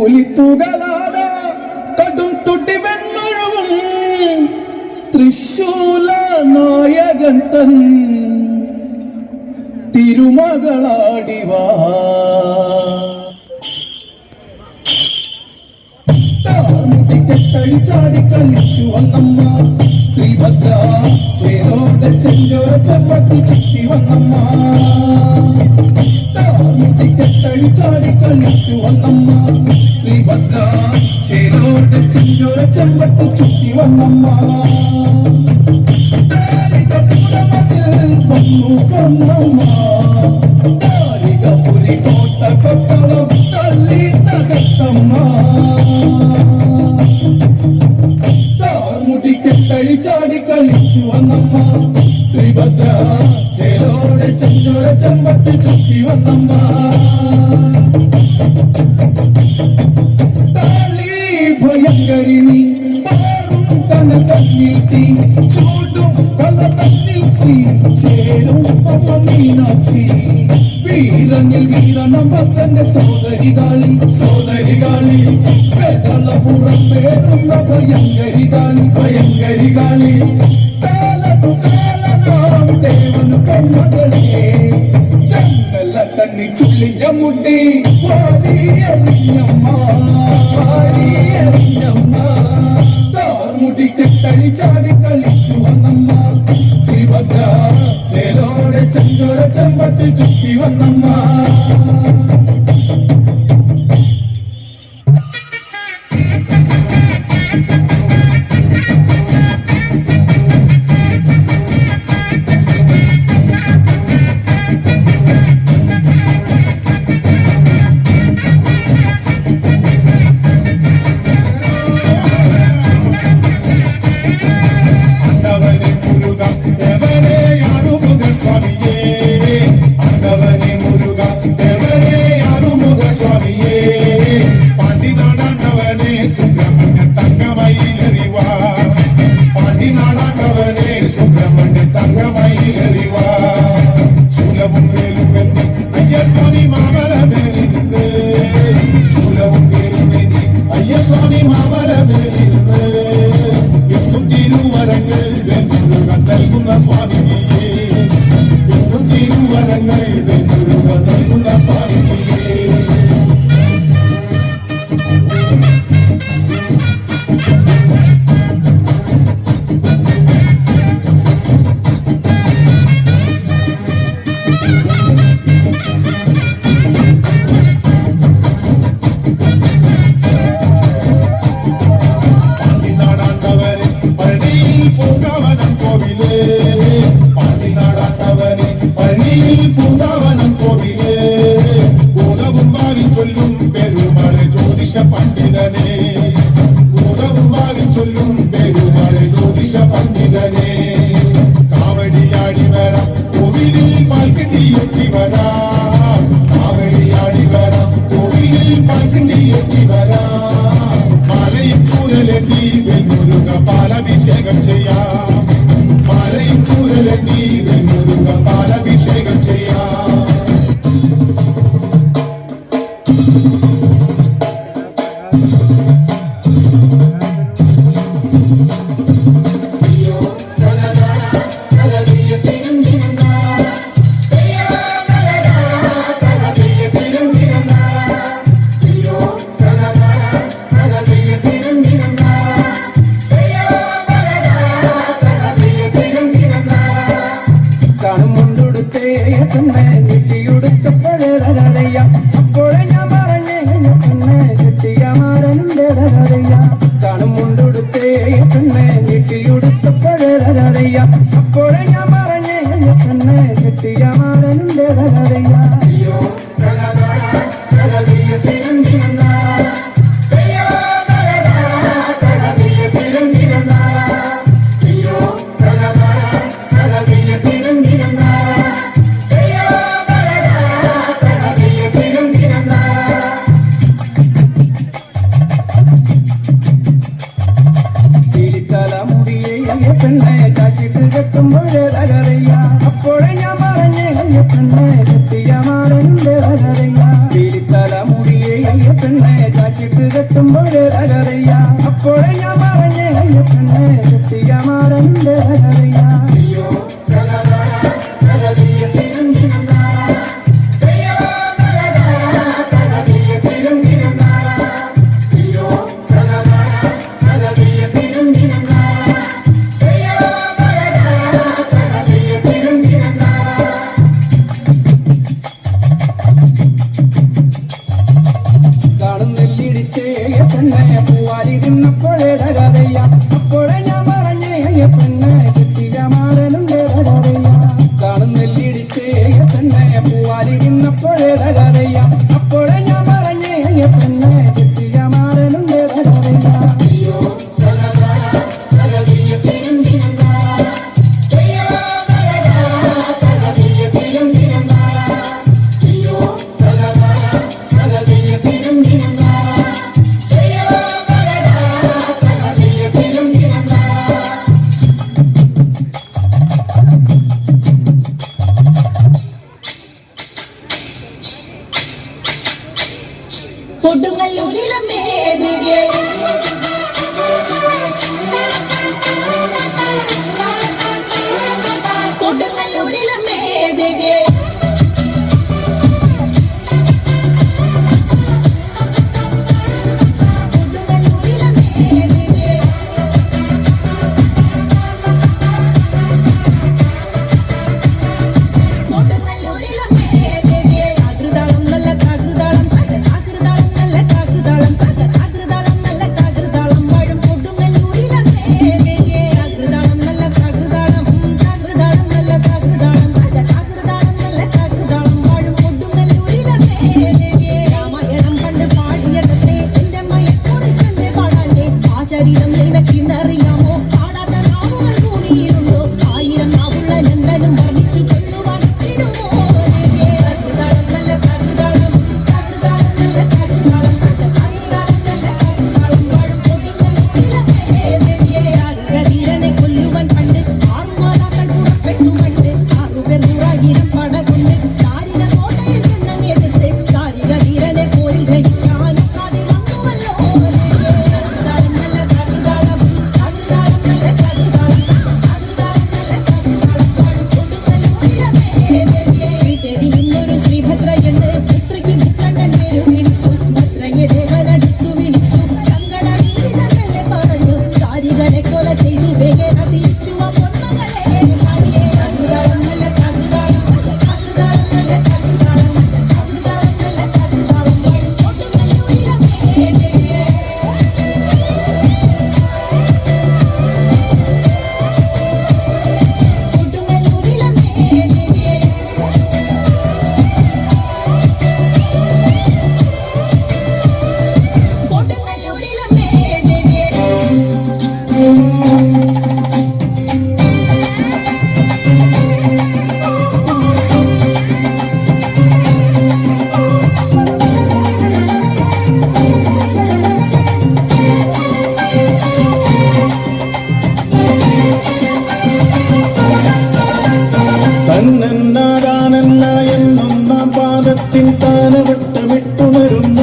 പുലിത്തുകളാട കടും തുട്ടി വെൺമഴവും തൃശൂല നായകൻ തൻ തിരുമകളാടിവാ കെട്ടഴിച്ചാടി കളിച്ചു വന്നമ്മ ശ്രീഭദ്ര ചേരോടെ ചെഞ്ചോര ചെമ്പട്ടി ചുറ്റി വന്നമ്മ കെട്ടഴിച്ചാടി കളിച്ചു വന്നമ്മ ശ്രീഭദ്ര ചേരോടെ ചെഞ്ചോര ചെമ്പട്ടി ചുറ്റി വന്നമ്മ പുലി കോട്ട കൊട്ടളം തള്ളി തകത്തമ്മ ചാടി കളിച്ചു വന്നമ്മ ശ്രീഭദ്ര ചേലോടെ ചെഞ്ചോര ചെമ്പട്ടി ചുറ്റി വന്നമ്മ താളി ഭയങ്കരിനി പാറും കനകീട്ടി ചൂടും പല തന്നിൽ ശ്രീ ചേരും അമ്മ മീനാക്ഷി വീരനിൽ വീരണം ഭക്തന്റെ സോദരികാളി വെതളപുറം പേരുന്ന ഭയങ്കരികാളി കാലനാം ദേവനു കമ്മകളെ ചങ്ങല തന്നി ചുള്ളിഞ്ഞ മുട്ടി വാരിയറിഞ്ഞമ്മ താർമുടി കെട്ടഴി ചാടി കളിച്ചു വന്നമ്മ ശ്രീഭദ്ര ചേലോടെ ചെഞ്ചോര ചെമ്പട്ടി ചുറ്റി വന്നമ്മ പാലഭിഷേകം ചെയ്യാം പാലയും ചൂരലെത്തി പാലഭിഷേകം ചെയ്യാം പെണ്ണെ കാച്ചിട്ട് കെട്ടുമ്പോഴേ തകരയ്യ അപ്പോഴേ ഞാൻ പറഞ്ഞേ അയ്യപ്പനെ കെട്ടിയ മാറന്റെ തകരയ്യ പൂവാലിരുന്നപ്പോഴേ തകരയ്യ അപ്പോഴേ ഞാൻ പറഞ്ഞേ അയ്യപ്പനെ കെട്ടിയ മാറനുണ്ട് തകരയ്യ കാണും നെല്ലിടിച്ചേ തന്നെ പൂവാലിരുന്നപ്പോഴേ തകരയ്യ അപ്പോഴേ ഞാൻ പറഞ്ഞേ അയ്യപ്പനെ കെട്ടിയ മാറനുണ്ട് തകരയ്യ കൊടുങ്ങല്ലൂരിലമ്മേ ദേവിയേ കൊടുങ്ങല്ലൂരിലമ്മേ ദേവിയേ തന്നെന്നാരാനെന്ന എന്നൊന്നാം പാദത്തിൻ താനവട്ടമിട്ടുണരുന്ന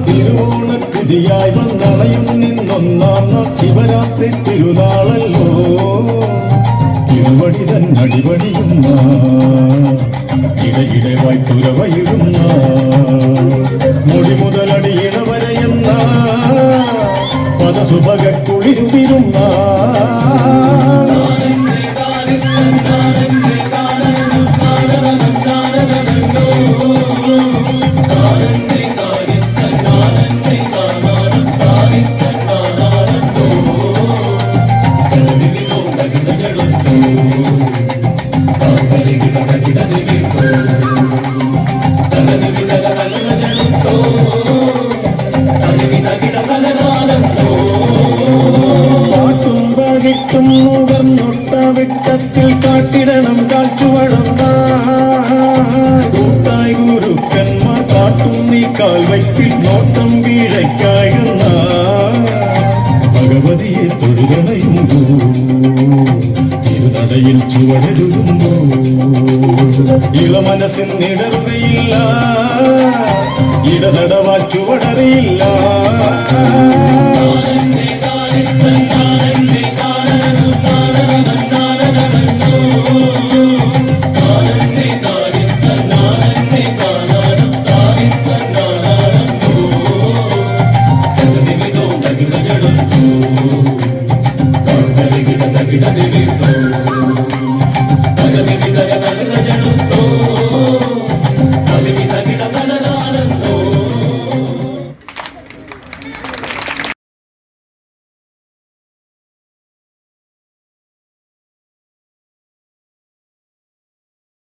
തിരുവോണത്തിഥിയായി വന്നണയും നിന്നൊന്നാം നാൾ ശിവരാത്രി തിരുനാളല്ലോ തിരുവടി തന്നടിപടിയുന്ന ഇടയിടെ വായ്പുരവയിടുന്ന മുടി മുതലടിയിട വരെയെന്ന പദസുഭക കുളിരുതിരുന്ന വിട്ടത്തിൽ കാട്ടിടണം കാറ്റുവളം കൂട്ടായി ഗുരുക്കന്മാർ കാട്ടും നീ കാൽവയ്പിൽ നോട്ടം വീഴയ്ക്കായുന്ന ഭഗവതിയെ തൊഴുതണയുമ്പോ ഇരുനടയിൽ ചുവടെഴുതുമ്പോ ഇളമനസ്സിൻ നിടറുകയില്ല ഇടതടവാൻ ചുവടറിയില്ല. ിട